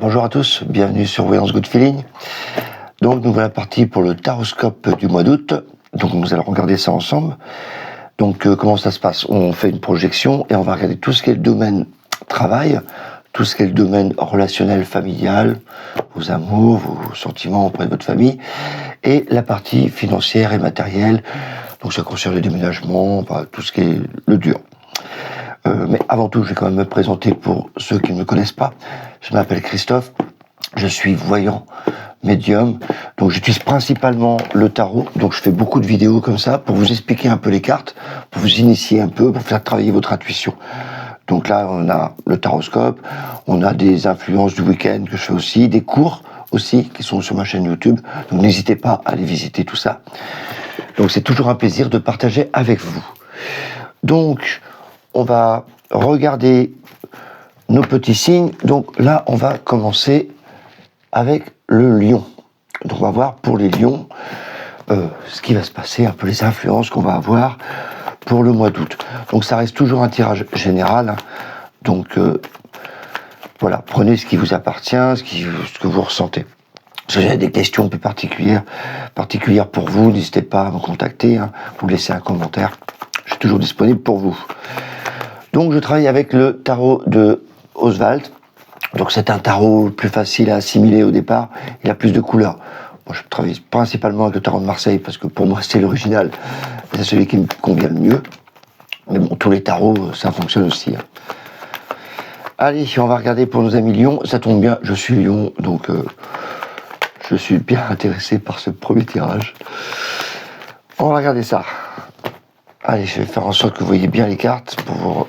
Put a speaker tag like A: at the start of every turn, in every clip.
A: Bonjour à tous, bienvenue sur Voyance Good Feeling. Donc nous voilà partis pour le taroscope du mois d'août. Donc nous allons regarder ça ensemble. Donc comment ça se passe? On fait une projection et on va regarder tout ce qui est le domaine travail, tout ce qui est le domaine relationnel, familial, vos amours, vos sentiments auprès de votre famille, et la partie financière et matérielle. Donc ça concerne le déménagement, tout ce qui est le dur. Mais avant tout, je vais quand même me présenter pour ceux qui ne me connaissent pas. Je m'appelle Christophe, je suis voyant médium, donc j'utilise principalement le tarot, donc je fais beaucoup de vidéos comme ça pour vous expliquer un peu les cartes, pour vous initier un peu, pour faire travailler votre intuition. Donc là, on a le taroscope, on a des influences du week-end que je fais aussi, des cours aussi qui sont sur ma chaîne YouTube, donc n'hésitez pas à aller visiter tout ça. Donc c'est toujours un plaisir de partager avec vous. Donc, on va regarder nos petits signes. Donc là, on va commencer avec le lion. Donc on va voir pour les lions ce qui va se passer, un peu les influences qu'on va avoir pour le mois d'août. Donc ça reste toujours un tirage général. Hein. Donc voilà, prenez ce qui vous appartient, ce que vous ressentez. Si vous avez des questions un peu particulières pour vous, n'hésitez pas à me contacter, hein, vous laissez un commentaire. Je suis toujours disponible pour vous. Donc je travaille avec le tarot de Oswald. Donc c'est un tarot plus facile à assimiler au départ. Il a plus de couleurs. Moi je travaille principalement avec le tarot de Marseille parce que pour moi c'est l'original. C'est celui qui me convient le mieux. Mais bon, tous les tarots, ça fonctionne aussi. Hein. Allez, on va regarder pour nos amis lions. Ça tombe bien, je suis lion, donc je suis bien intéressé par ce premier tirage. On va regarder ça. Allez, je vais faire en sorte que vous voyez bien les cartes pour vous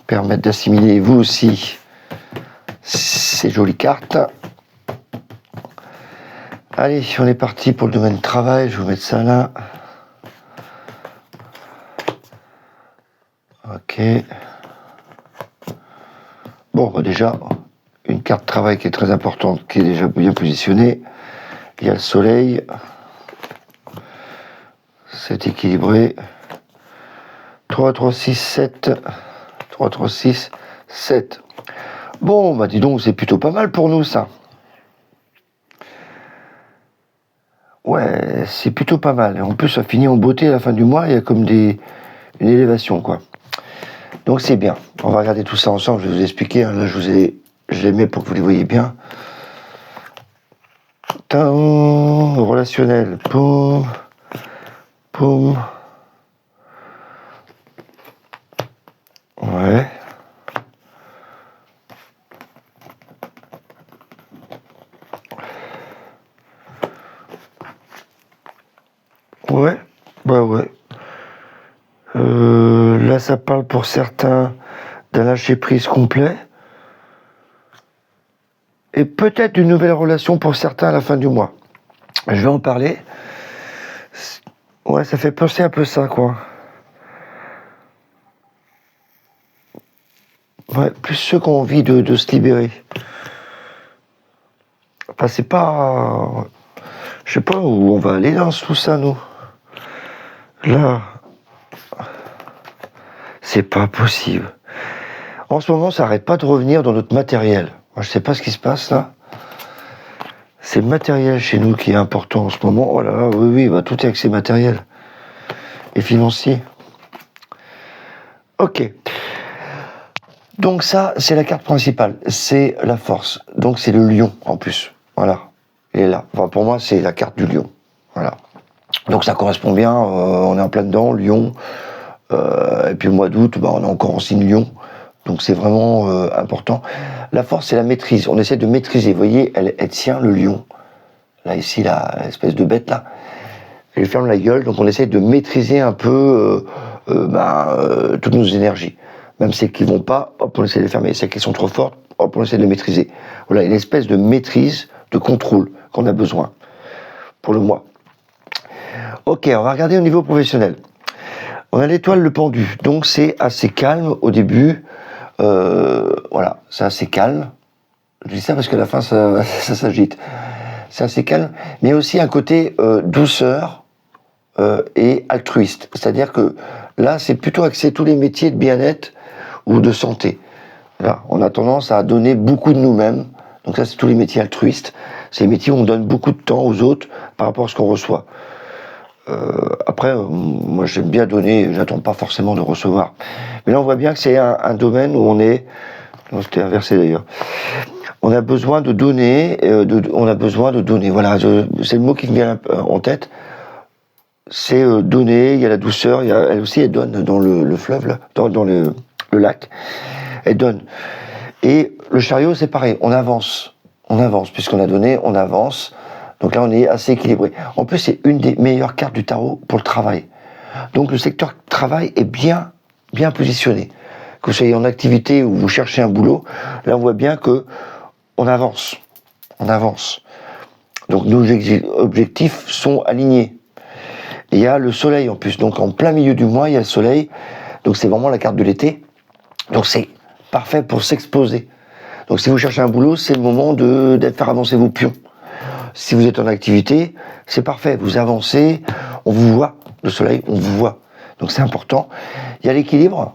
A: permettre d'assimiler vous aussi ces jolies cartes. Allez, on est parti pour le domaine travail. Je vais vous mettre ça là. Ok. Bon, bah déjà, une carte travail qui est très importante, qui est déjà bien positionnée. Il y a le soleil. C'est équilibré. 3, 3, 6, 7. 3, 3, 6, 7. Bon, bah dis donc, c'est plutôt pas mal pour nous, ça. Ouais, c'est plutôt pas mal. En plus, ça finit en beauté à la fin du mois. Il y a comme une élévation, quoi. Donc, c'est bien. On va regarder tout ça ensemble. Je vais vous expliquer. Hein. Là, je les mets pour que vous les voyez bien. Relationnel. Poum. Poum. Ouais. Ouais, bah ouais. Là, ça parle pour certains d'un lâcher-prise complet. Et peut-être une nouvelle relation pour certains à la fin du mois. Je vais en parler. Ouais, ça fait penser un peu ça, quoi. Ouais, plus ceux qui ont envie de se libérer. Enfin, c'est pas... Je sais pas où on va aller dans tout ça, nous. Là... C'est pas possible. En ce moment, ça arrête pas de revenir dans notre matériel. Moi, je sais pas ce qui se passe, là. C'est le matériel chez nous qui est important en ce moment. Oh là là, oui, bah, tout est accès matériel. Et financier. Ok. Donc ça, c'est la carte principale. C'est la force. Donc c'est le lion, en plus. Voilà. Il est là. Enfin, pour moi, c'est la carte du lion. Voilà. Donc ça correspond bien. On est en plein dedans, lion. Et puis le mois d'août, bah, on est encore en signe lion. Donc c'est vraiment important. La force, c'est la maîtrise. On essaie de maîtriser. Vous voyez, elle tient le lion. Là, ici, l'espèce de bête, là. Elle ferme la gueule. Donc on essaie de maîtriser un peu toutes nos énergies. Même celles qui vont pas, hop, on essaie de les fermer. Celles qui sont trop fortes, hop, on essaie de les maîtriser. Voilà, une espèce de maîtrise, de contrôle qu'on a besoin pour le mois. Ok, on va regarder au niveau professionnel. On a l'étoile, le pendu. Donc c'est assez calme au début. Voilà, c'est assez calme. Je dis ça parce qu'à la fin, ça s'agite. C'est assez calme. Mais il y a aussi un côté douceur et altruiste. C'est-à-dire que là, c'est plutôt axé tous les métiers de bien-être ou de santé. Là, on a tendance à donner beaucoup de nous-mêmes Donc ça, c'est tous les métiers altruistes. C'est les métiers où on donne beaucoup de temps aux autres par rapport à ce qu'on reçoit. Après, moi j'aime bien donner, j'attends pas forcément de recevoir. Mais là on voit bien que c'est un domaine où on est... Non, c'était inversé d'ailleurs. On a besoin de donner, voilà, c'est le mot qui me vient en tête. C'est donner, il y a la douceur, elle aussi elle donne dans le fleuve, là, dans le lac. Elle donne. Et le chariot c'est pareil, on avance, puisqu'on a donné, on avance. Donc là, on est assez équilibré. En plus, c'est une des meilleures cartes du tarot pour le travail. Donc le secteur travail est bien positionné. Que vous soyez en activité ou vous cherchez un boulot, là, on voit bien que on avance. Donc nos objectifs sont alignés. Et il y a le soleil en plus. Donc en plein milieu du mois, il y a le soleil. Donc c'est vraiment la carte de l'été. Donc c'est parfait pour s'exposer. Donc si vous cherchez un boulot, c'est le moment de faire avancer vos pions. Si vous êtes en activité, c'est parfait, vous avancez, on vous voit, le soleil, on vous voit. Donc c'est important. Il y a l'équilibre,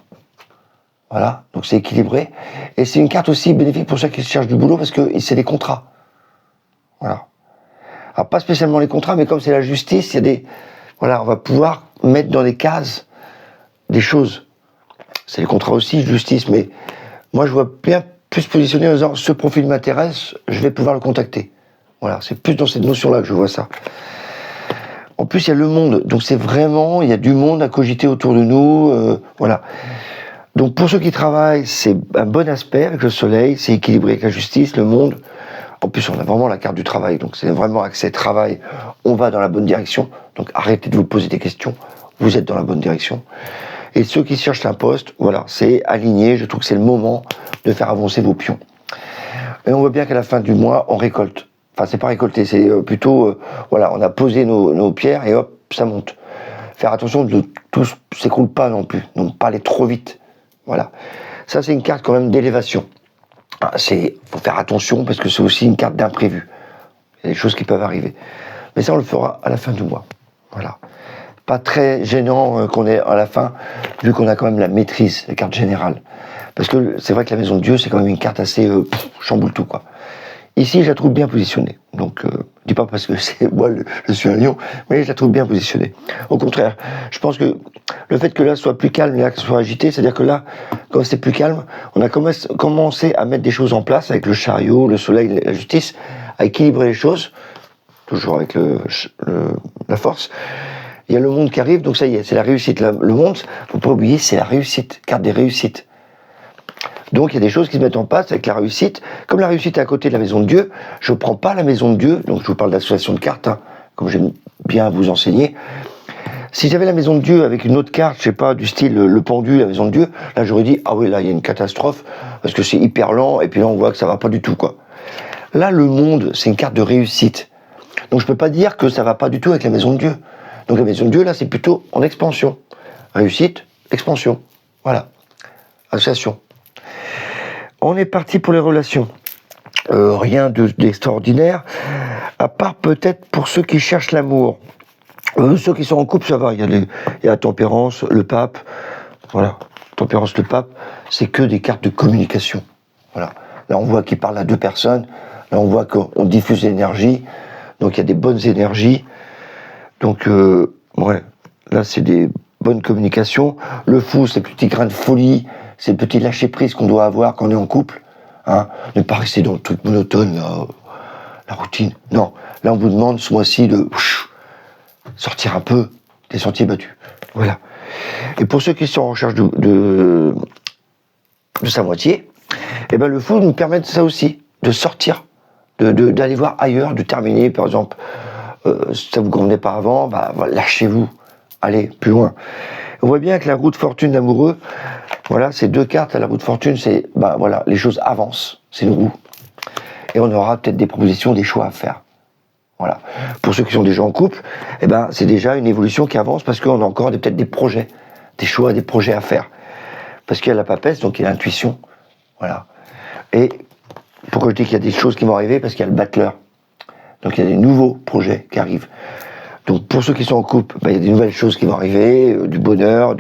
A: voilà, donc c'est équilibré. Et c'est une carte aussi bénéfique pour ceux qui cherchent du boulot parce que c'est des contrats. Voilà. Alors pas spécialement les contrats, mais comme c'est la justice, il y a des... Voilà, on va pouvoir mettre dans des cases des choses. C'est les contrats aussi, justice, mais moi je vois bien plus positionner en disant ce profil m'intéresse, je vais pouvoir le contacter. Voilà, c'est plus dans cette notion-là que je vois ça. En plus, il y a le monde. Donc c'est vraiment, il y a du monde à cogiter autour de nous. Voilà. Donc pour ceux qui travaillent, c'est un bon aspect avec le soleil, c'est équilibré avec la justice, le monde. En plus, on a vraiment la carte du travail. Donc c'est vraiment accès travail. On va dans la bonne direction. Donc arrêtez de vous poser des questions. Vous êtes dans la bonne direction. Et ceux qui cherchent un poste, voilà, c'est aligné. Je trouve que c'est le moment de faire avancer vos pions. Et on voit bien qu'à la fin du mois, on récolte. Enfin, c'est pas récolter, c'est plutôt, voilà, on a posé nos pierres et hop, ça monte. Faire attention de tout s'écroule pas non plus, donc pas aller trop vite. Voilà. Ça, c'est une carte quand même d'élévation. Faut faire attention parce que c'est aussi une carte d'imprévu. Il y a des choses qui peuvent arriver. Mais ça, on le fera à la fin du mois. Voilà. Pas très gênant qu'on ait à la fin, vu qu'on a quand même la maîtrise, la carte générale. Parce que c'est vrai que la maison de Dieu, c'est quand même une carte assez chamboule tout, quoi. Ici, je la trouve bien positionnée. Donc, je dis pas parce que c'est moi, je suis un lion, mais je la trouve bien positionnée. Au contraire, je pense que le fait que là soit plus calme et là que soit agité, c'est-à-dire que là, quand c'est plus calme, on a commencé à mettre des choses en place avec le chariot, le soleil, la justice, à équilibrer les choses, toujours avec la force. Il y a le monde qui arrive, donc ça y est, c'est la réussite. Le monde, faut pas oublier, c'est la réussite, carte des réussites. Donc il y a des choses qui se mettent en place avec la réussite. Comme la réussite est à côté de la maison de Dieu, je ne prends pas la maison de Dieu, donc je vous parle d'association de cartes, hein, comme j'aime bien vous enseigner. Si j'avais la maison de Dieu avec une autre carte, je sais pas, du style le pendu, la maison de Dieu, là j'aurais dit, ah oui, là il y a une catastrophe, parce que c'est hyper lent, et puis là on voit que ça va pas du tout, quoi. Là, le monde, c'est une carte de réussite. Donc je peux pas dire que ça va pas du tout avec la maison de Dieu. Donc la maison de Dieu, là, c'est plutôt en expansion. Réussite, expansion. Voilà. Association. On est parti pour les relations. Rien d'extraordinaire, à part peut-être pour ceux qui cherchent l'amour. Ceux qui sont en couple, ça va. Il y a la tempérance, le pape. Voilà. Tempérance, le pape, c'est que des cartes de communication. Voilà. Là, on voit qu'il parle à deux personnes. Là, on voit qu'on diffuse l'énergie. Donc, il y a des bonnes énergies. Donc, ouais. Là, c'est des bonnes communications. Le fou, c'est le petit grain de folie. C'est le petit lâcher-prise qu'on doit avoir quand on est en couple. Hein, ne pas rester dans le truc monotone, là, la routine. Non, là, on vous demande ce mois-ci de sortir un peu des sentiers battus. Voilà. Et pour ceux qui sont en recherche de sa moitié, eh ben, le fou nous permet de ça aussi, de sortir, d'aller voir ailleurs, de terminer, par exemple, si ça vous convenait pas avant, bah, lâchez-vous, allez plus loin. On voit bien que la roue de fortune d'amoureux, voilà, ces deux cartes à la roue de fortune, c'est, bah voilà, les choses avancent, c'est une roue. Et on aura peut-être des propositions, des choix à faire. Voilà. Pour ceux qui sont déjà en couple, eh ben, c'est déjà une évolution qui avance parce qu'on a encore peut-être des projets, des choix, des projets à faire. Parce qu'il y a la papesse, donc il y a l'intuition. Voilà. Et pourquoi je dis qu'il y a des choses qui vont arriver? Parce qu'il y a le battleur. Donc il y a des nouveaux projets qui arrivent. Donc pour ceux qui sont en couple, ben, il y a des nouvelles choses qui vont arriver, du bonheur,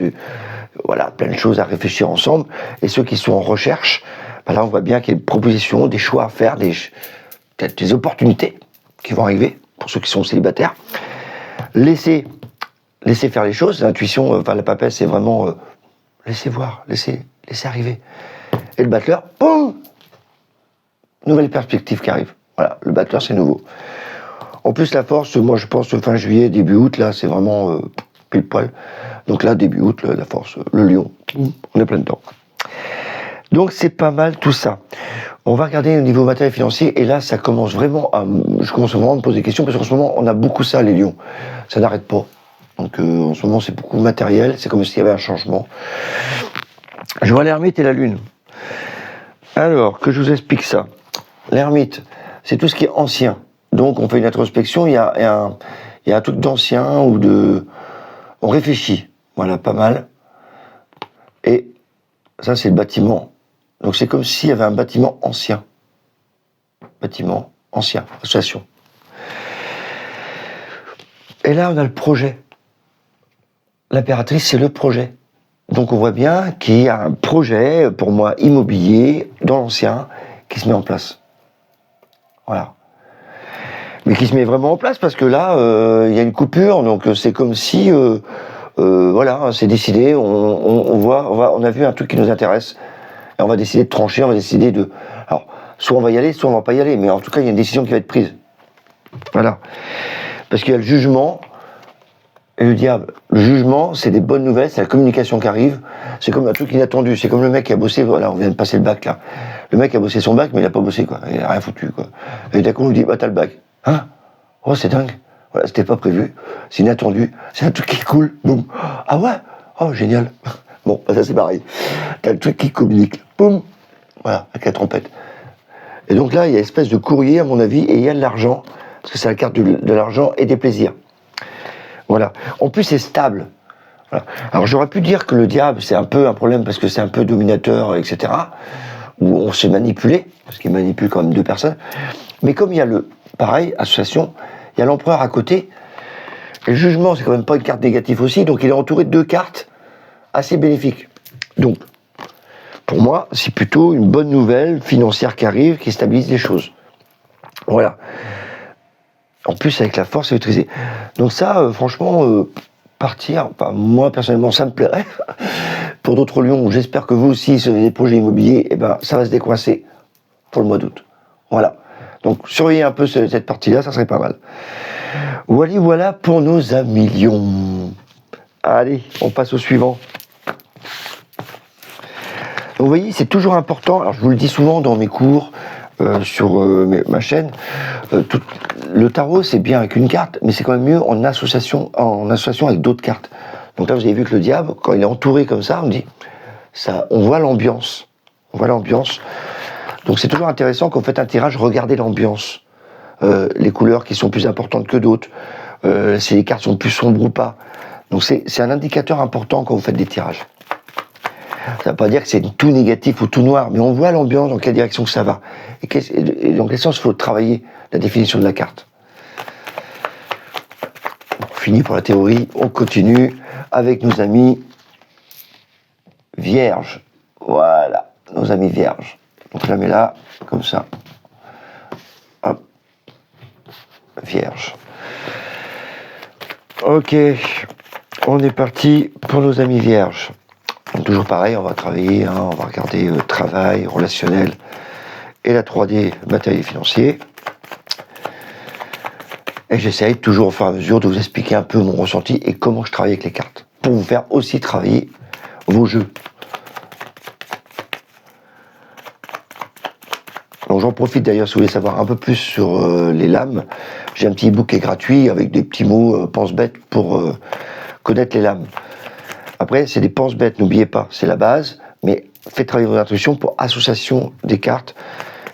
A: voilà, plein de choses à réfléchir ensemble. Et ceux qui sont en recherche, Là, on voit bien qu'il y a des propositions, des choix à faire, peut-être des opportunités qui vont arriver pour ceux qui sont célibataires. Laissez faire les choses. L'intuition, la papesse, c'est vraiment laissez voir, laissez arriver. Et le battleur, boum, nouvelle perspective qui arrive. Voilà, le battleur, c'est nouveau. En plus, la force, moi, je pense fin juillet, début août, là, c'est vraiment pile poil. Donc là, début août, la force, le lion, on est plein dedans. Donc c'est pas mal tout ça. On va regarder au niveau matériel financier, et là, je commence vraiment à me poser des questions, parce qu'en ce moment, on a beaucoup ça, les lions. Ça n'arrête pas. Donc en ce moment, c'est beaucoup matériel, c'est comme s'il y avait un changement. Je vois l'ermite et la lune. Alors, que je vous explique ça. L'ermite, c'est tout ce qui est ancien. Donc on fait une introspection, il y a un truc d'ancien ou de... On réfléchit, voilà, pas mal. Et ça, c'est le bâtiment. Donc c'est comme s'il y avait un bâtiment ancien. Bâtiment ancien, association. Et là, on a le projet. L'impératrice, c'est le projet. Donc on voit bien qu'il y a un projet, pour moi, immobilier, dans l'ancien, qui se met en place. Voilà. Mais qui se met vraiment en place, parce que là, il y a une coupure, donc c'est comme si... voilà, c'est décidé, on a vu un truc qui nous intéresse, et on va décider de trancher, on va décider de... Alors, soit on va y aller, soit on va pas y aller, mais en tout cas, il y a une décision qui va être prise. Voilà. Parce qu'il y a le jugement et le diable. Le jugement, c'est des bonnes nouvelles, c'est la communication qui arrive, c'est comme un truc inattendu, c'est comme le mec qui a bossé, voilà, on vient de passer le bac, là. Le mec a bossé son bac, mais il a pas bossé, quoi, il a rien foutu, quoi. Et d'un coup, on lui dit, bah, t'as le bac. Hein? Oh, c'est dingue. Voilà, c'était pas prévu, c'est inattendu, c'est un truc qui coule, boum. Ah ouais? Oh, génial. Bon, ça c'est pareil. T'as le truc qui communique, boum. Voilà, avec la trompette. Et donc là, il y a une espèce de courrier, à mon avis, et il y a de l'argent, parce que c'est la carte de l'argent et des plaisirs. Voilà. En plus, c'est stable. Voilà. Alors, j'aurais pu dire que le diable, c'est un peu un problème, parce que c'est un peu dominateur, etc., où on se manipule, parce qu'il manipule quand même deux personnes. Mais comme il y a pareil, association, il y a l'empereur à côté, et le jugement, c'est quand même pas une carte négative aussi, donc il est entouré de deux cartes assez bénéfiques. Donc, pour moi, c'est plutôt une bonne nouvelle financière qui arrive, qui stabilise les choses. Voilà. En plus, avec la force à utiliser. Donc ça, franchement, partir, moi, personnellement, ça me plairait. Pour d'autres lions, j'espère que vous aussi, si vous avez des projets immobiliers, ça va se décoincer pour le mois d'août. Voilà. Donc, surveillez un peu cette partie-là, ça serait pas mal. Voilà pour nos amis lions. Allez, on passe au suivant. Donc, vous voyez, c'est toujours important, alors je vous le dis souvent dans mes cours, sur ma chaîne, le tarot c'est bien avec une carte, mais c'est quand même mieux en association avec d'autres cartes. Donc là vous avez vu que le diable, quand il est entouré comme ça, on dit, on voit l'ambiance. Donc c'est toujours intéressant quand vous faites un tirage, regardez l'ambiance. Les couleurs qui sont plus importantes que d'autres, si les cartes sont plus sombres ou pas. Donc c'est un indicateur important quand vous faites des tirages. Ça ne veut pas dire que c'est tout négatif ou tout noir, mais on voit l'ambiance, dans quelle direction que ça va. Et dans quel sens il faut travailler la définition de la carte. Bon, fini pour la théorie, on continue avec nos amis vierges. Voilà, nos amis vierges. Donc je la mets là, comme ça. Hop. Vierge. Ok, on est parti pour nos amis vierges. Donc toujours pareil, on va travailler, on va regarder travail, relationnel et la 3D, matériel financier. Et j'essaye toujours au fur et à mesure de vous expliquer un peu mon ressenti et comment je travaille avec les cartes, pour vous faire aussi travailler vos jeux. Donc j'en profite d'ailleurs si vous voulez savoir un peu plus sur les lames. J'ai un petit e-book qui est gratuit avec des petits mots pense-bêtes pour connaître les lames. Après, c'est des pense-bêtes, n'oubliez pas, c'est la base, mais faites travailler vos intuitions pour association des cartes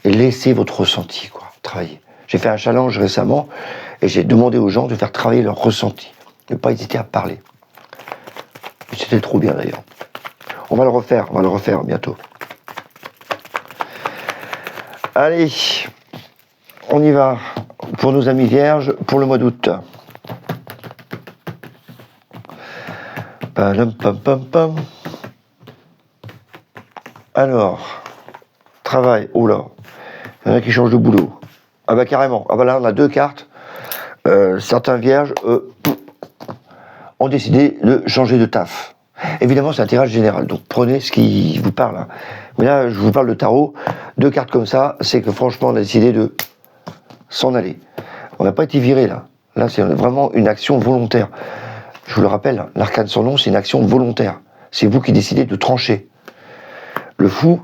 A: et laissez votre ressenti, quoi, travailler. J'ai fait un challenge récemment et j'ai demandé aux gens de faire travailler leur ressenti, ne pas hésiter à parler. Et c'était trop bien d'ailleurs. On va le refaire bientôt. Allez, on y va pour nos amis vierges pour le mois d'août. Alors, travail, oh là, il y en a qui changent de boulot. Ah bah carrément, ah bah là on a 2 cartes. Certains vierges ont décidé de changer de taf. Évidemment, c'est un tirage général, donc prenez ce qui vous parle. Hein. Mais là, je vous parle de tarot. 2 cartes comme ça, c'est que franchement, on a décidé de s'en aller. On n'a pas été viré là. Là, c'est vraiment une action volontaire. Je vous le rappelle, hein, l'arcane sans nom, c'est une action volontaire. C'est vous qui décidez de trancher. Le fou,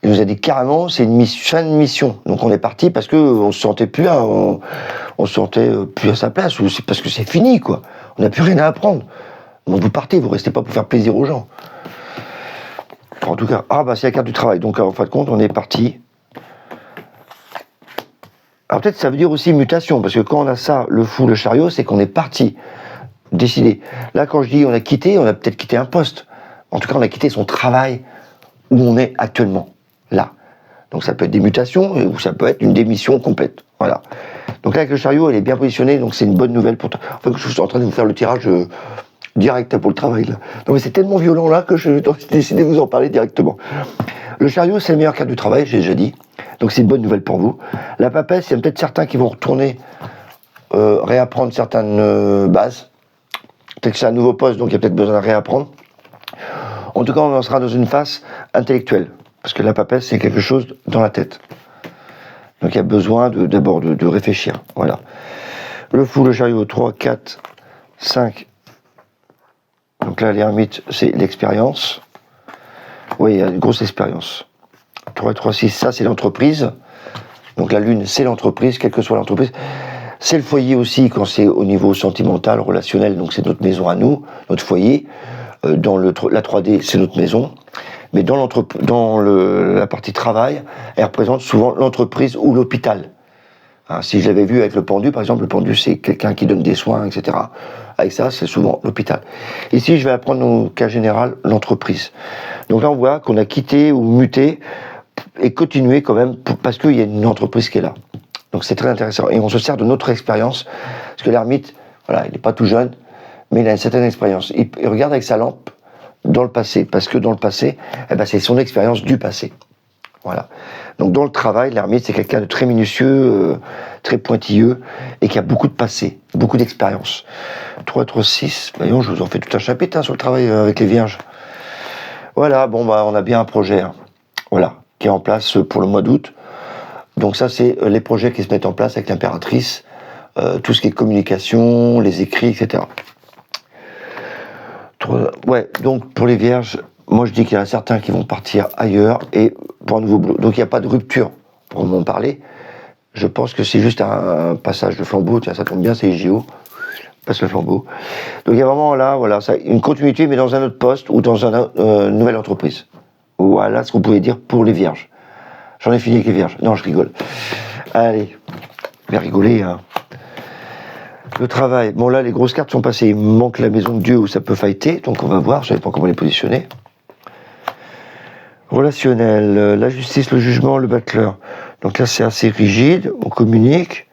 A: il nous a dit carrément, c'est une fin de mission. Donc on est parti parce qu'on se sentait plus là, on se sentait plus à sa place, ou c'est parce que c'est fini, quoi. On n'a plus rien à apprendre. Donc vous partez, vous restez pas pour faire plaisir aux gens. En tout cas, ah bah c'est la carte du travail. Donc en fin de compte, on est parti. Alors peut-être ça veut dire aussi mutation, parce que quand on a ça, le fou, le chariot, c'est qu'on est parti, décidé. Là, quand je dis on a quitté, on a peut-être quitté un poste. En tout cas, on a quitté son travail où on est actuellement, là. Donc ça peut être des mutations, ou ça peut être une démission complète. Voilà. Donc là, avec le chariot, elle est bien positionnée, donc c'est une bonne nouvelle pour toi. Enfin, je suis en train de vous faire le tirage direct pour le travail, là. Non mais c'est tellement violent, là, que j'ai décidé de vous en parler directement. Le chariot, c'est la meilleure carte du travail, j'ai déjà dit. Donc c'est une bonne nouvelle pour vous. La papesse, il y a peut-être certains qui vont retourner réapprendre certaines bases. Peut-être que c'est un nouveau poste, donc il y a peut-être besoin de réapprendre. En tout cas, on en sera dans une phase intellectuelle. Parce que la papesse, c'est quelque chose dans la tête. Donc il y a besoin d'abord de réfléchir. Voilà. Le fou, le chariot, 3, 4, 5. Donc là, l'ermite, c'est l'expérience. Oui, il y a une grosse expérience. 3, 3, 6, ça, c'est l'entreprise. Donc la lune, c'est l'entreprise, quelle que soit l'entreprise. C'est le foyer aussi, quand c'est au niveau sentimental, relationnel. Donc c'est notre maison à nous, notre foyer. Dans la 3D, c'est notre maison. Mais dans la partie travail, elle représente souvent l'entreprise ou l'hôpital. Hein, si je l'avais vu avec le pendu, par exemple, le pendu, c'est quelqu'un qui donne des soins, etc. Avec ça, c'est souvent l'hôpital. Ici, je vais apprendre au cas général l'entreprise. Donc là, on voit qu'on a quitté ou muté et continué quand même parce qu'il y a une entreprise qui est là. Donc c'est très intéressant. Et on se sert de notre expérience, parce que l'ermite, voilà, il n'est pas tout jeune, mais il a une certaine expérience. Il regarde avec sa lampe dans le passé, parce que dans le passé, eh ben, c'est son expérience du passé. Voilà. Donc dans le travail, l'ermite, c'est quelqu'un de très minutieux, très pointilleux, et qui a beaucoup de passé, beaucoup d'expérience. 3, 3, 6, voyons, je vous en fais tout un chapitre hein, sur le travail avec les vierges. Voilà, bon, bah, on a bien un projet, hein, voilà, qui est en place pour le mois d'août. Donc ça, c'est les projets qui se mettent en place avec l'impératrice, tout ce qui est communication, les écrits, etc. Ouais, donc pour les vierges, moi je dis qu'il y en a certains qui vont partir ailleurs et pour un nouveau boulot. Donc il n'y a pas de rupture pour m'en parler. Je pense que c'est juste un passage de flambeau. Tiens, ça tombe bien, c'est JO. Passe le flambeau. Donc il y a vraiment là, voilà, ça, une continuité, mais dans un autre poste ou dans une nouvelle entreprise. Voilà ce qu'on pouvait dire pour les vierges. J'en ai fini avec les vierges. Non, je rigole. Allez, je vais rigoler, hein. Le travail. Bon, là, les grosses cartes sont passées. Il me manque la maison de Dieu où ça peut fighter. Donc, on va voir. Je ne savais pas comment les positionner. Relationnel. La justice, le jugement, le battleur. Donc là, c'est assez rigide. On communique.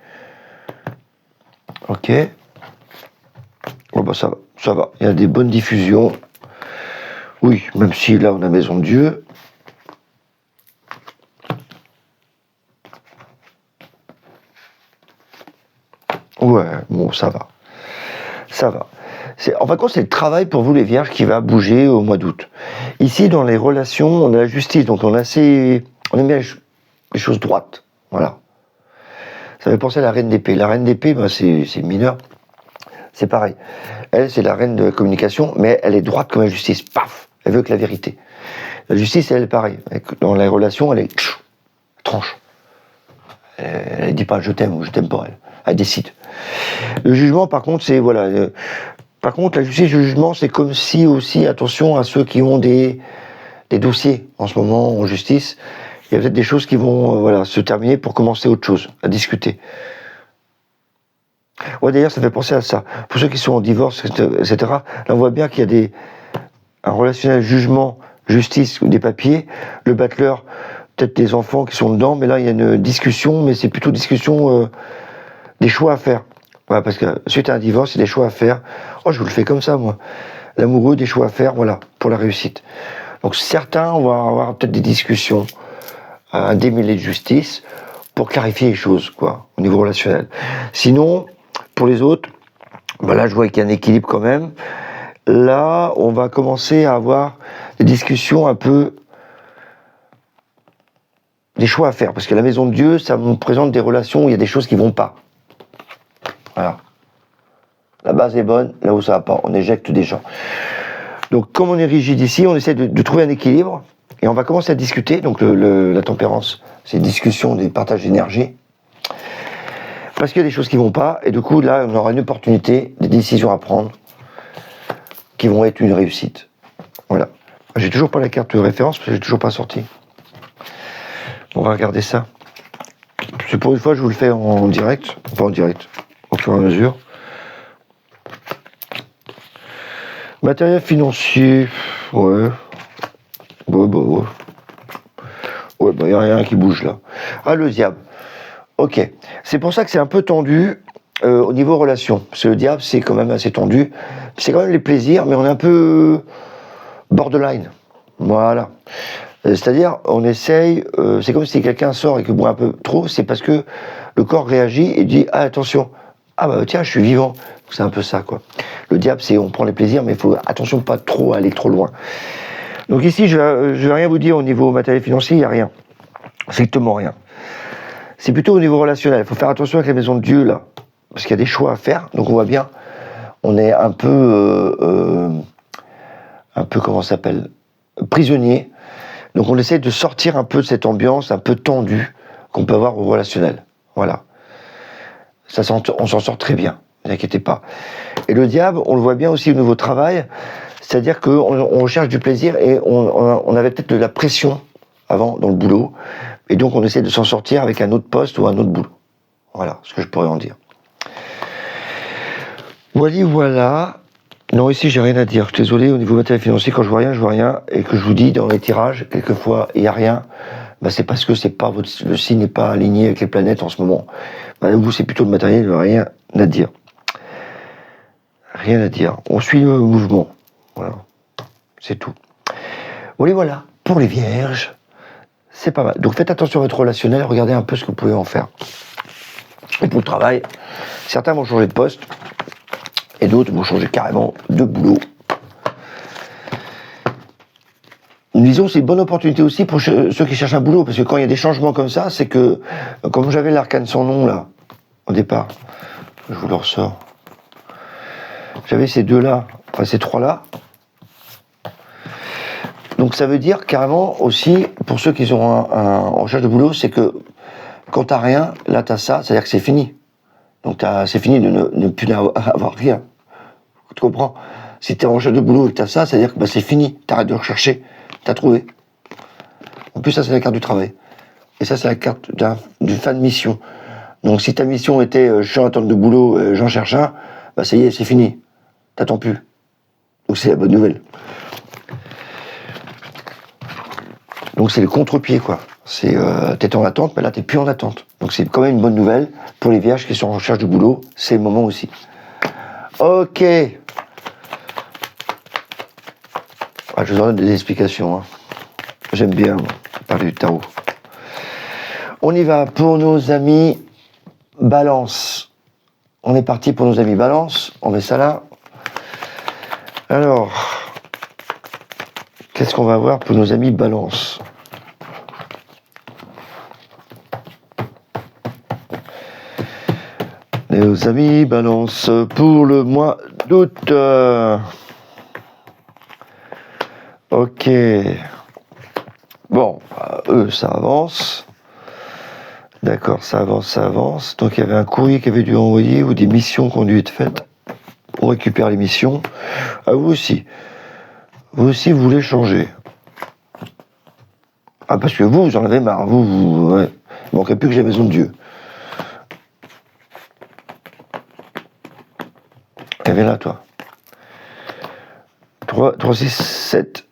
A: Ok. Bon, bah, ça va. Ça va. Il y a des bonnes diffusions. Oui, même si là, on a maison de Dieu. Ouais, bon, ça va. Ça va. En fin de compte, c'est le travail pour vous, les vierges, qui va bouger au mois d'août. Ici, dans les relations, on a la justice, donc on aime bien les choses droites. Voilà. Ça fait penser à la reine d'épée. La reine d'épée, ben, c'est mineur. C'est pareil. Elle, c'est la reine de la communication, mais elle est droite comme la justice. Paf! Elle veut que la vérité. La justice, elle est pareille. Dans les relations, elle tranche. Elle dit pas je t'aime ou je t'aime pas. Elle décide. Le jugement, par contre, c'est voilà. Par contre, la justice, le jugement, c'est comme si aussi, attention à ceux qui ont des dossiers en ce moment en justice. Il y a peut-être des choses qui vont voilà se terminer pour commencer autre chose, à discuter. Ouais, d'ailleurs, ça fait penser à ça. Pour ceux qui sont en divorce, etc. Là, on voit bien qu'il y a un relationnel jugement, justice ou des papiers. Le battleur, peut-être des enfants qui sont dedans, mais là, il y a une discussion, mais c'est plutôt discussion des choix à faire. Voilà, parce que suite à un divorce, il y a des choix à faire. Oh, je vous le fais comme ça, moi. L'amoureux, des choix à faire, voilà, pour la réussite. Donc certains, on va avoir peut-être des discussions un démêlé de justice pour clarifier les choses, quoi, au niveau relationnel. Sinon, pour les autres, ben là, je vois qu'il y a un équilibre quand même. Là, on va commencer à avoir des discussions un peu, des choix à faire, parce que la maison de Dieu, ça nous présente des relations où il y a des choses qui vont pas. Voilà. La base est bonne, là où ça va pas, on éjecte des gens. Donc, comme on est rigide ici, on essaie de trouver un équilibre, et on va commencer à discuter. Donc, la tempérance, c'est discussion, des partages d'énergie, parce qu'il y a des choses qui vont pas, et du coup, là, on aura une opportunité, des décisions à prendre, qui vont être une réussite. Voilà. J'ai toujours pas la carte de référence, parce que j'ai toujours pas sorti. On va regarder ça. C'est pour une fois, je vous le fais en direct, pas en direct, au fur et à mesure. Matériel financier, ouais. Ouais. Ouais, bah, y a rien qui bouge là. Ah, le diable. Ok. C'est pour ça que c'est un peu tendu au niveau relation. Parce que le diable, c'est quand même assez tendu. C'est quand même les plaisirs, mais on est un peu borderline. Voilà. C'est-à-dire, on essaye, c'est comme si quelqu'un sort et que boit un peu trop, c'est parce que le corps réagit et dit ah, attention, ah bah tiens, je suis vivant. C'est un peu ça, quoi. Le diable, c'est on prend les plaisirs, mais il faut attention pas trop aller trop loin. Donc ici, je vais rien vous dire au niveau matériel financier, il n'y a rien. Strictement rien. C'est plutôt au niveau relationnel. Il faut faire attention avec la maison de Dieu, là. Parce qu'il y a des choix à faire. Donc on voit bien, on est un peu, comment ça s'appelle, prisonnier. Donc on essaie de sortir un peu de cette ambiance un peu tendue qu'on peut avoir au relationnel. Voilà. On s'en sort très bien, ne vous inquiétez pas. Et le diable, on le voit bien aussi au niveau travail, c'est-à-dire qu'on recherche du plaisir et on avait peut-être de la pression avant dans le boulot, et donc on essaie de s'en sortir avec un autre poste ou un autre boulot. Voilà ce que je pourrais en dire. Voilà. Non, ici j'ai rien à dire. Je suis désolé, au niveau matériel financier, quand je vois rien, et que je vous dis dans les tirages, quelquefois il n'y a rien, bah c'est parce que le signe n'est pas aligné avec les planètes en ce moment. Bah, vous, c'est plutôt le matériel, rien à dire. Rien à dire. On suit le mouvement. Voilà. C'est tout. Voilà. Pour les vierges, c'est pas mal. Donc faites attention à votre relationnel, regardez un peu ce que vous pouvez en faire. Et pour le travail, certains vont changer de poste, et d'autres vont changer carrément de boulot. Disons, c'est une bonne opportunité aussi pour ceux qui cherchent un boulot, parce que quand il y a des changements comme ça, c'est que, comme j'avais l'arcane sans nom là, au départ, je vous le ressors, j'avais ces deux-là, enfin ces trois-là. Donc ça veut dire carrément aussi, pour ceux qui sont en recherche de boulot, c'est que quand t'as rien, là t'as ça, c'est-à-dire que c'est fini. Donc c'est fini de ne plus avoir rien. Tu comprends? Si t'es en recherche de boulot et que t'as ça, c'est-à-dire que c'est fini, t'arrêtes de rechercher, t'as trouvé. En plus ça c'est la carte du travail. Et ça c'est la carte d'une fin de mission. Donc si ta mission était je suis en attente de boulot, j'en cherche un, ça y est, c'est fini. T'attends plus. Donc c'est la bonne nouvelle. Donc c'est le contre-pied, quoi. C'est t'étais en attente, mais là t'es plus en attente. Donc c'est quand même une bonne nouvelle pour les vierges qui sont en recherche de boulot. C'est le moment aussi. Ok. Je vous en donne des explications. Hein. J'aime bien parler du tarot. On y va pour nos amis Balance. On est parti pour nos amis Balance. On met ça là. Alors, qu'est-ce qu'on va avoir pour nos amis Balance? Nos amis Balance pour le mois d'août. Ok. Bon, eux, ça avance. D'accord, ça avance. Donc il y avait un courrier qui avait dû envoyer ou des missions qui ont dû être faites. On récupère les missions. Ah, vous aussi. Vous aussi, vous voulez changer. Ah, parce que vous en avez marre. Ouais. Il manquerait plus que j'ai besoin de Dieu. Viens là, toi. 3, 6, 7.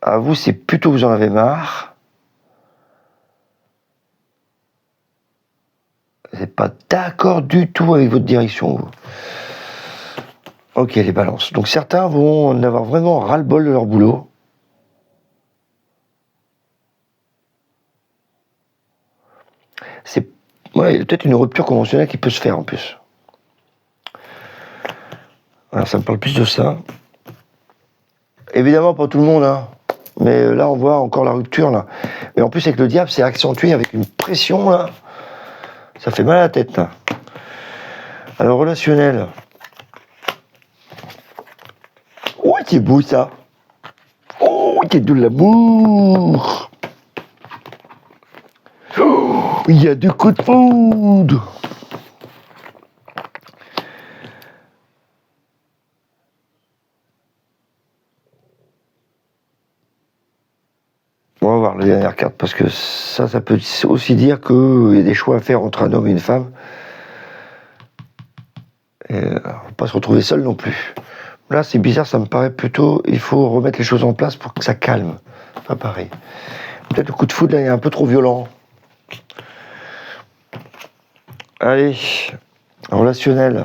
A: À vous, c'est plutôt vous en avez marre. Vous n'êtes pas d'accord du tout avec votre direction, vous. Ok, les balances. Donc certains vont en avoir vraiment ras-le-bol de leur boulot. Ouais, il y a peut-être une rupture conventionnelle qui peut se faire en plus. Alors, ça me parle plus de ça. Évidemment, pas tout le monde, hein. Mais là, on voit encore la rupture, là. Et en plus, avec le diable, c'est accentué avec une pression, là. Ça fait mal à la tête, là. Alors, relationnel. Oh, c'est beau, ça. Oh, c'est de l'amour. Oh, il y a du coup de foudre. On va voir la dernière carte, parce que ça peut aussi dire qu'il y a des choix à faire entre un homme et une femme. Et on va pas se retrouver seul non plus. Là, c'est bizarre, ça me paraît plutôt... Il faut remettre les choses en place pour que ça calme. Pas pareil. Peut-être le coup de foudre, là, est un peu trop violent. Allez, relationnel.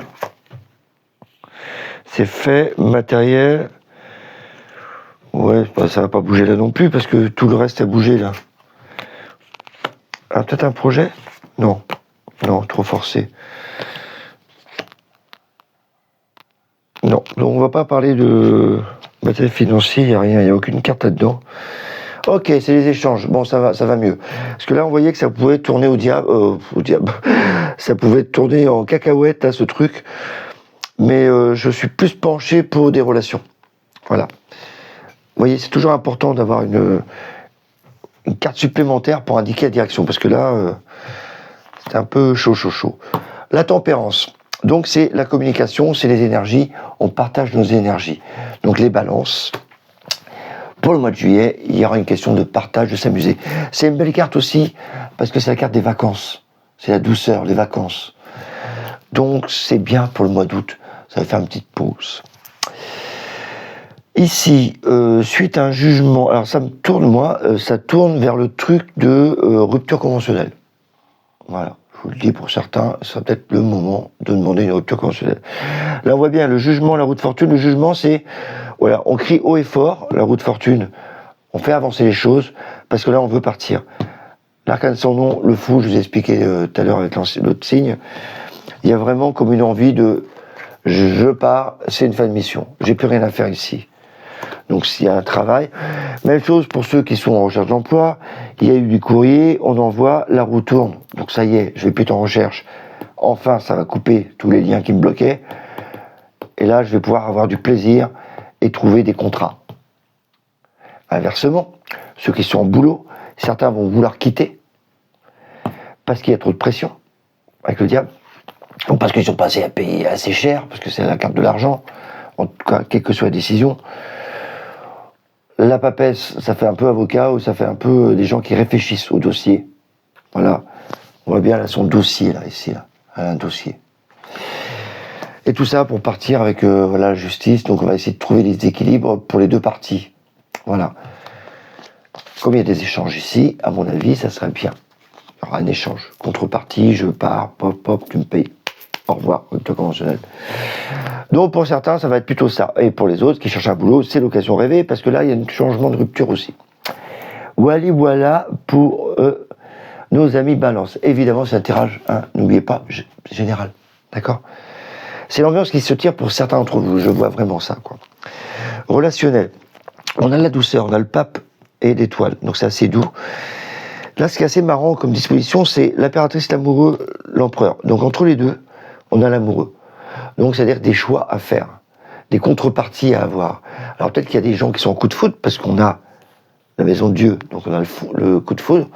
A: C'est fait, matériel. Ouais, bah, ça va pas bouger là non plus, parce que tout le reste a bougé, là. Ah, peut-être un projet? Non. Non, trop forcé. Non, donc on va pas parler de matériel financier, il n'y a rien, il n'y a aucune carte là-dedans. Ok, c'est les échanges. Bon, ça va mieux. Parce que là, on voyait que ça pouvait tourner au diable. Ça pouvait tourner en cacahuète, là, ce truc. Mais je suis plus penché pour des relations. Voilà. Vous voyez, c'est toujours important d'avoir une carte supplémentaire pour indiquer la direction. Parce que là, c'est un peu chaud. La tempérance. Donc, c'est la communication, c'est les énergies. On partage nos énergies. Donc, les balances. Pour le mois de juillet, il y aura une question de partage, de s'amuser. C'est une belle carte aussi, parce que c'est la carte des vacances. C'est la douceur, les vacances. Donc, c'est bien pour le mois d'août. Ça va faire une petite pause. Ici, suite à un jugement, alors ça me tourne, moi, ça tourne vers le truc de rupture conventionnelle. Voilà, je vous le dis pour certains, ça sera peut-être le moment de demander une rupture conventionnelle. Là, on voit bien le jugement, la roue de fortune. Le jugement, c'est, voilà, on crie haut et fort, la roue de fortune, on fait avancer les choses, parce que là, on veut partir. L'arcane sans nom, le fou, je vous ai expliqué tout à l'heure avec l'autre signe, il y a vraiment comme une envie de, je pars, c'est une fin de mission, j'ai plus rien à faire ici. Donc s'il y a un travail, même chose pour ceux qui sont en recherche d'emploi, il y a eu du courrier, on envoie, la roue tourne, donc ça y est, je vais plus être en recherche. Enfin, ça va couper tous les liens qui me bloquaient, et là, je vais pouvoir avoir du plaisir et trouver des contrats. Inversement, ceux qui sont en boulot, certains vont vouloir quitter parce qu'il y a trop de pression avec le diable, ou parce qu'ils sont passés à payer assez cher, parce que c'est la carte de l'argent, en tout cas, quelle que soit la décision. La papesse, ça fait un peu avocat, ou ça fait un peu des gens qui réfléchissent au dossier. Voilà, on voit bien là son dossier, là, ici, là, un dossier. Et tout ça pour partir avec la justice, donc on va essayer de trouver des équilibres pour les deux parties. Voilà. Comme il y a des échanges ici, à mon avis, ça serait bien. Il y aura un échange. Contrepartie, je pars, pop, tu me payes. Au revoir, rupture conventionnelle. Donc pour certains, ça va être plutôt ça. Et pour les autres qui cherchent un boulot, c'est l'occasion rêvée, parce que là, il y a un changement de rupture aussi. Voilà pour nos amis balance. Évidemment, c'est un tirage, hein, n'oubliez pas, général. D'accord ? C'est l'ambiance qui se tire pour certains d'entre vous, je vois vraiment ça, quoi. Relationnel. On a la douceur, on a le pape et l'étoile, donc c'est assez doux. Là, ce qui est assez marrant comme disposition, c'est l'impératrice, l'amoureux, l'empereur. Donc entre les deux, on a l'amoureux. Donc c'est-à-dire des choix à faire, des contreparties à avoir. Alors peut-être qu'il y a des gens qui sont en coup de foudre, parce qu'on a la maison de Dieu, donc on a le coup de foudre.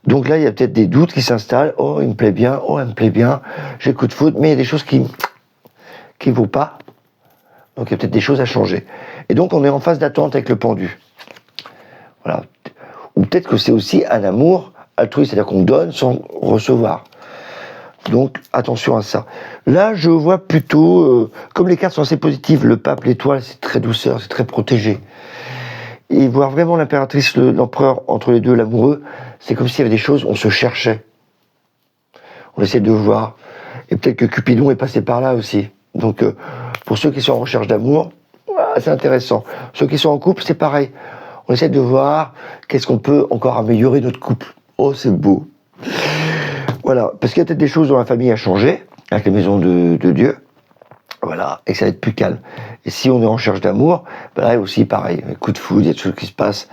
A: Donc là, il y a peut-être des doutes qui s'installent. Oh, il me plaît bien, oh, elle me plaît bien, j'ai le coup de foudre, mais il y a des choses qui ne vont pas. Donc il y a peut-être des choses à changer. Et donc on est en phase d'attente avec le pendu. Voilà. Ou peut-être que c'est aussi un amour altruiste, c'est-à-dire qu'on donne sans recevoir. Donc attention à ça. Là, je vois plutôt, comme les cartes sont assez positives, le pape, l'étoile, c'est très douceur, c'est très protégé. Et voir vraiment l'impératrice, l'empereur, entre les deux, l'amoureux, c'est comme s'il y avait des choses, on se cherchait. On essaie de voir. Et peut-être que Cupidon est passé par là aussi. Donc, pour ceux qui sont en recherche d'amour, c'est intéressant. Ceux qui sont en couple, c'est pareil. On essaie de voir qu'est-ce qu'on peut encore améliorer notre couple. Oh, c'est beau. Voilà, parce qu'il y a peut-être des choses dans la famille à changer, avec la maison de Dieu. Voilà, et que ça va être plus calme. Et si on est en recherche d'amour, ben là aussi pareil, coup de foudre, il y a des choses qui se passent.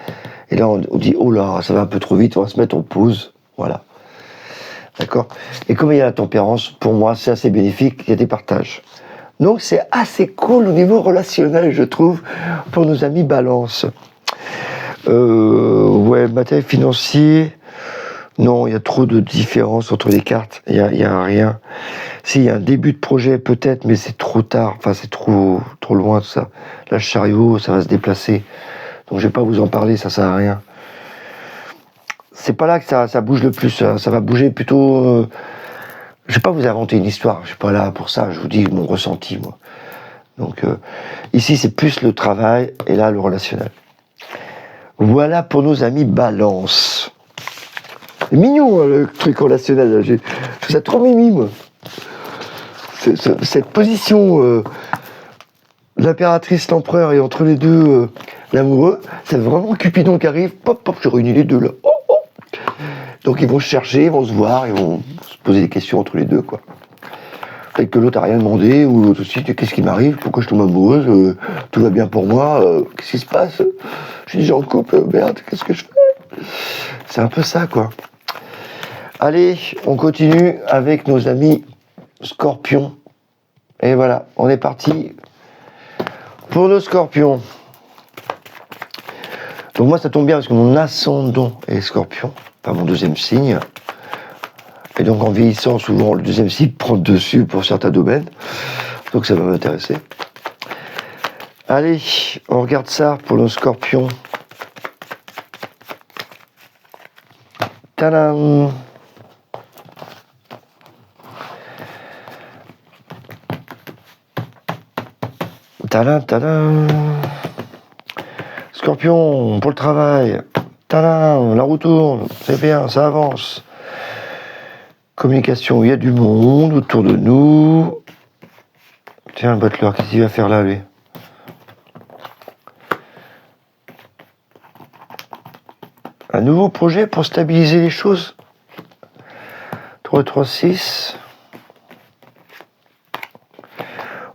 A: Et là on dit, oh là, ça va un peu trop vite, on va se mettre en pause. Voilà. D'accord. Et comme il y a la tempérance, pour moi c'est assez bénéfique, il y a des partages. Donc c'est assez cool au niveau relationnel, je trouve, pour nos amis balance. Ouais, matériel financier, non, il y a trop de différences entre les cartes, il y a rien. S'il y a un début de projet, peut-être, mais c'est trop tard, enfin c'est trop loin tout ça. Là, le chariot, ça va se déplacer. Donc je vais pas vous en parler, ça sert à rien. C'est pas là que ça bouge le plus, ça va bouger plutôt... je vais pas vous inventer une histoire, je suis pas là pour ça, je vous dis mon ressenti, moi. Donc ici, c'est plus le travail, et là, le relationnel. Voilà pour nos amis balance. C'est mignon, le truc relationnel, je trouve ça trop mimi, moi. Cette position... l'impératrice, l'empereur et entre les deux l'amoureux, c'est vraiment Cupidon qui arrive, pop, je réunis les deux là. Oh, oh. Donc ils vont se chercher, ils vont se voir, ils vont se poser des questions entre les deux, quoi. Peut-être que l'autre n'a rien demandé, ou l'autre aussi, qu'est-ce qui m'arrive, pourquoi je tombe amoureuse, tout va bien pour moi, qu'est-ce qui se passe, je suis déjà en couple, merde, qu'est-ce que je fais? C'est un peu ça, quoi. Allez, on continue avec nos amis Scorpions. Et voilà, on est parti pour nos Scorpions. Donc moi ça tombe bien parce que mon ascendant est Scorpion, enfin mon deuxième signe. Et donc en vieillissant, souvent le deuxième signe prend le dessus pour certains domaines. Donc ça va m'intéresser. Allez, on regarde ça pour nos Scorpions. Tadam! Tadam, tadam! Scorpion, pour le travail. Tadam, la roue tourne, c'est bien, ça avance. Communication, il y a du monde autour de nous. Tiens, le butler, qu'est-ce qu'il va faire là, lui? Un nouveau projet pour stabiliser les choses. 3, 3, 6.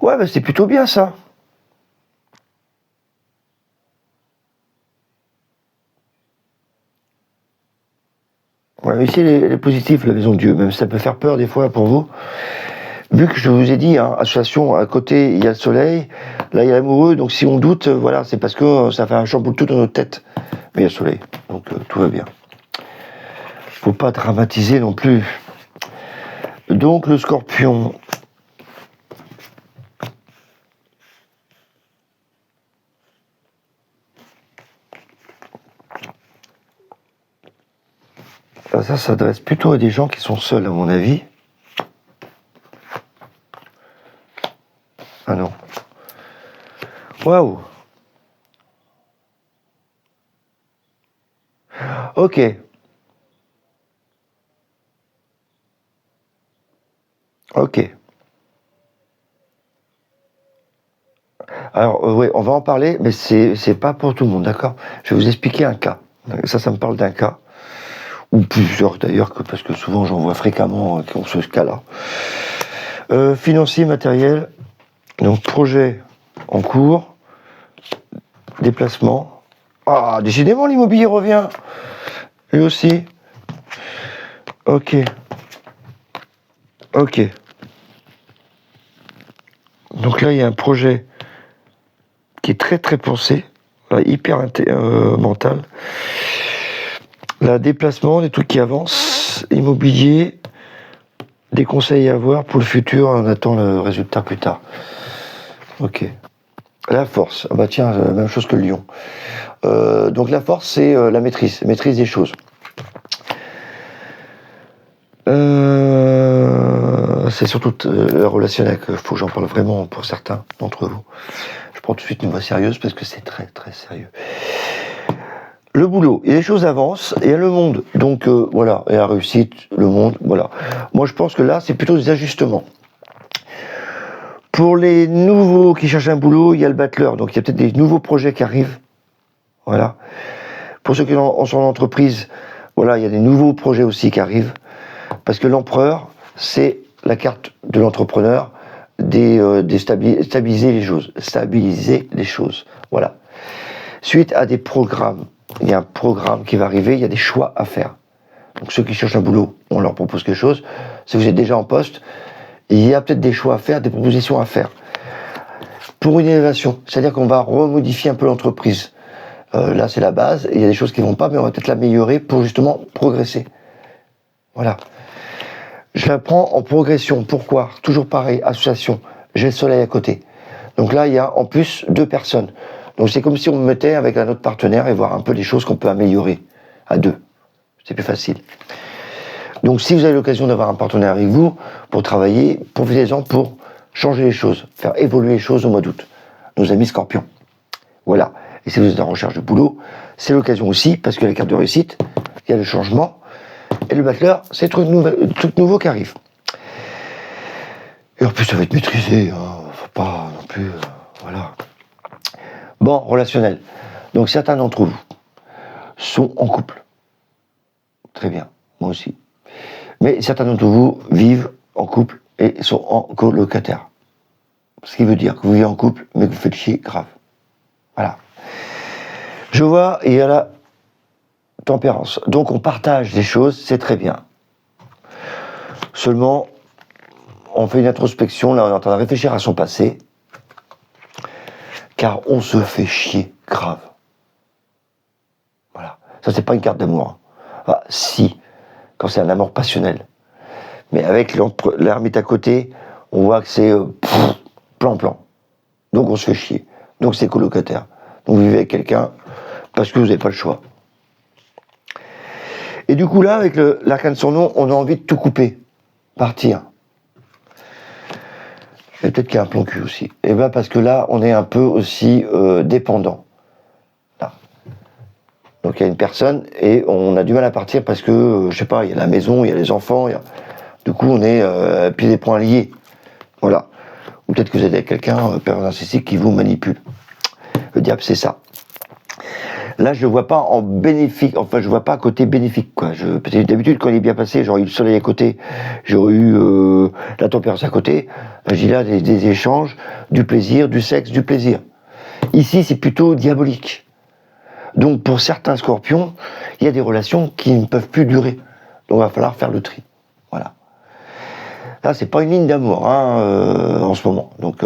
A: Ouais, bah c'est plutôt bien, ça. Ouais, ici, les positifs, la maison de Dieu, même si ça peut faire peur des fois pour vous. Vu que je vous ai dit, hein, association, à côté, il y a le soleil, là, il y a l'amoureux, donc si on doute, voilà, c'est parce que ça fait un chamboule tout dans notre tête. Mais il y a le soleil, donc tout va bien. Faut pas dramatiser non plus. Donc, le Scorpion. Ça s'adresse plutôt à des gens qui sont seuls, à mon avis. Ah non. Waouh. Ok. Ok. Alors, oui, on va en parler, mais c'est pas pour tout le monde, d'accord? Je vais vous expliquer un cas. Ça me parle d'un cas. Ou plusieurs d'ailleurs, parce que souvent j'en vois fréquemment qui ont ce cas-là. Financier, matériel, donc projet en cours, déplacement. Ah, décidément l'immobilier revient. Lui aussi. Ok. Ok. Donc là, il y a un projet qui est très très pensé, hyper mental. Là, déplacement, des trucs qui avancent, immobilier, des conseils à avoir pour le futur, on attend le résultat plus tard. Ok. La force, ah bah tiens, même chose que le lion. Donc la force, c'est la maîtrise des choses. C'est surtout le relationnel qu'il faut que j'en parle vraiment pour certains d'entre vous. Je prends tout de suite une voix sérieuse parce que c'est très très sérieux. Le boulot, et les choses avancent, et il y a le monde. Donc voilà, et la réussite, le monde, voilà. Moi je pense que là, c'est plutôt des ajustements. Pour les nouveaux qui cherchent un boulot, il y a le battleur, donc il y a peut-être des nouveaux projets qui arrivent. Voilà. Pour ceux qui sont en entreprise, voilà, il y a des nouveaux projets aussi qui arrivent. Parce que l'empereur, c'est la carte de l'entrepreneur, stabiliser les choses. Voilà. Suite à des programmes, il y a un programme qui va arriver, il y a des choix à faire. Donc ceux qui cherchent un boulot, on leur propose quelque chose. Si vous êtes déjà en poste, il y a peut-être des choix à faire, des propositions à faire. Pour une innovation, c'est-à-dire qu'on va remodifier un peu l'entreprise. Là, c'est la base, et il y a des choses qui ne vont pas, mais on va peut-être l'améliorer pour justement progresser. Voilà. Je la prends en progression. Pourquoi ? Toujours pareil, association. J'ai le soleil à côté. Donc là, il y a en plus 2 personnes. Donc c'est comme si on me mettait avec un autre partenaire et voir un peu les choses qu'on peut améliorer à 2. C'est plus facile. Donc si vous avez l'occasion d'avoir un partenaire avec vous pour travailler, profitez-en pour changer les choses, faire évoluer les choses au mois d'août. Nos amis Scorpions. Voilà. Et si vous êtes en recherche de boulot, c'est l'occasion aussi, parce que la carte de réussite, il y a le changement. Et le battleur, c'est le truc nouveau qui arrive. Et en plus, ça va être maîtrisé. Faut pas non plus... voilà. Bon, relationnel. Donc certains d'entre vous sont en couple. Très bien, moi aussi. Mais certains d'entre vous vivent en couple et sont en colocataire. Ce qui veut dire que vous vivez en couple, mais que vous faites chier grave. Voilà. Je vois, il y a la tempérance. Donc on partage des choses, c'est très bien. Seulement, on fait une introspection, là on est en train de réfléchir à son passé, car on se fait chier grave. Voilà. Ça, c'est pas une carte d'amour. Enfin, si, quand c'est un amour passionnel. Mais avec l'ermite à côté, on voit que c'est plan-plan. Donc on se fait chier. Donc c'est colocataire. Donc vous vivez avec quelqu'un parce que vous n'avez pas le choix. Et du coup là, avec l'arcane de son nom, on a envie de tout couper. Partir. Et peut-être qu'il y a un plan cul aussi. Et bien parce que là, on est un peu aussi dépendant. Là. Donc il y a une personne et on a du mal à partir parce que, je sais pas, il y a la maison, il y a les enfants, du coup on est pieds et poings liés. Voilà. Ou peut-être que vous êtes avec quelqu'un, pervers narcissique, qui vous manipule. Le diable, c'est ça. Là, je le vois pas en bénéfique, enfin, je vois pas à côté bénéfique, quoi. Parce que d'habitude, quand il est bien passé, j'aurais eu le soleil à côté, j'aurais eu la tempérance à côté. Je dis là, des échanges, du plaisir, du sexe, du plaisir. Ici, c'est plutôt diabolique. Donc, pour certains scorpions, il y a des relations qui ne peuvent plus durer. Donc, il va falloir faire le tri. Voilà. Là, c'est pas une ligne d'amour, en ce moment. Donc,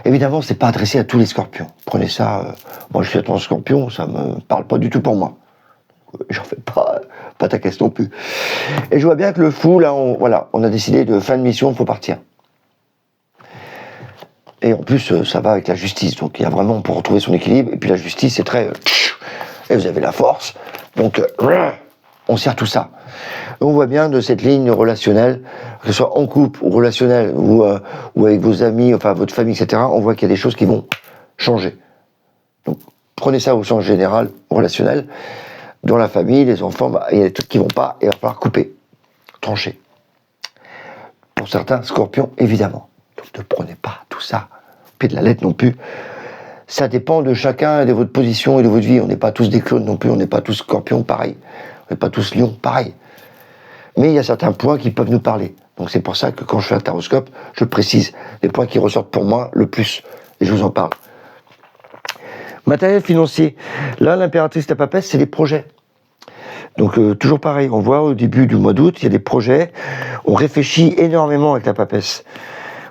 A: évidemment, c'est pas adressé à tous les scorpions. Prenez ça, moi je suis un scorpion, ça me parle pas du tout pour moi. J'en fais pas ta caisse non plus. Et je vois bien que le fou, là, on a décidé de fin de mission, il faut partir. Et en plus, ça va avec la justice, donc il y a vraiment pour retrouver son équilibre, et puis la justice, c'est très... et vous avez la force, donc on sert tout ça. On voit bien de cette ligne relationnelle, que ce soit en couple ou relationnel, ou avec vos amis, enfin votre famille, etc., on voit qu'il y a des choses qui vont changer. Donc prenez ça au sens général, relationnel. Dans la famille, les enfants, il y a des trucs qui vont pas, et il va falloir couper, trancher. Pour certains, scorpions, évidemment. Donc ne prenez pas tout ça, pied de la lettre non plus. Ça dépend de chacun et de votre position et de votre vie. On n'est pas tous des clones non plus, on n'est pas tous scorpions pareil. On n'est pas tous lions pareil. Mais il y a certains points qui peuvent nous parler. Donc c'est pour ça que quand je fais un taroscope, je précise les points qui ressortent pour moi le plus. Et je vous en parle. Matériel financier. Là, l'impératrice de la papesse, c'est les projets. Donc toujours pareil, on voit au début du mois d'août, il y a des projets. On réfléchit énormément avec la papesse.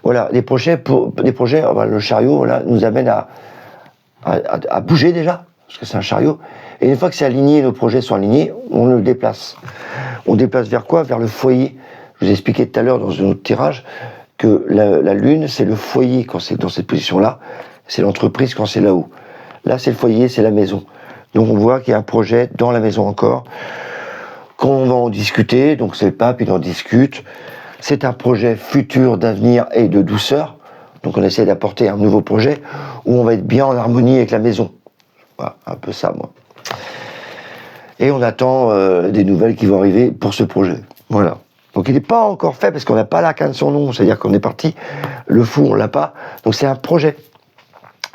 A: Voilà, les projets, le chariot, voilà, nous amène à bouger déjà, parce que c'est un chariot. Et une fois que c'est aligné, nos projets sont alignés, on le déplace. On déplace vers quoi ? Vers le foyer. Je vous ai expliqué tout à l'heure dans un autre tirage que la lune, c'est le foyer quand c'est dans cette position-là. C'est l'entreprise quand c'est là-haut. Là, c'est le foyer, c'est la maison. Donc on voit qu'il y a un projet dans la maison encore. Quand on va en discuter, donc c'est le pape, il en discute. C'est un projet futur d'avenir et de douceur. Donc on essaie d'apporter un nouveau projet où on va être bien en harmonie avec la maison. Voilà, un peu ça, moi. Et on attend des nouvelles qui vont arriver pour ce projet. Voilà. Donc il n'est pas encore fait parce qu'on n'a pas l'arcane de son nom. C'est-à-dire qu'on est parti, le fou, on l'a pas. Donc c'est un projet.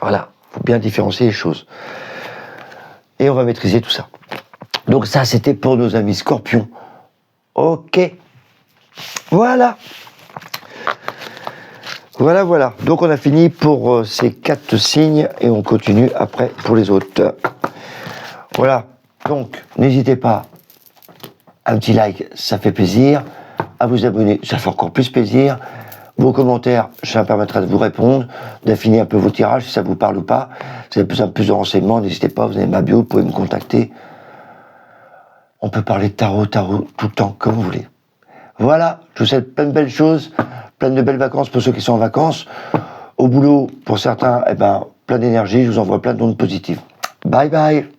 A: Voilà. Il faut bien différencier les choses. Et on va maîtriser tout ça. Donc ça, c'était pour nos amis scorpions. Ok. Voilà. Voilà. Donc on a fini pour ces 4 signes et on continue après pour les autres. Voilà. Donc n'hésitez pas, un petit like, ça fait plaisir. À vous abonner, ça fait encore plus plaisir. Vos commentaires, ça me permettra de vous répondre, d'affiner un peu vos tirages, si ça vous parle ou pas. Si vous avez besoin de plus de renseignements, n'hésitez pas, vous avez ma bio, vous pouvez me contacter. On peut parler de tarot tout le temps, comme vous voulez. Voilà, je vous souhaite plein de belles choses, plein de belles vacances pour ceux qui sont en vacances. Au boulot, pour certains, plein d'énergie, je vous envoie plein d'ondes positives. Bye bye.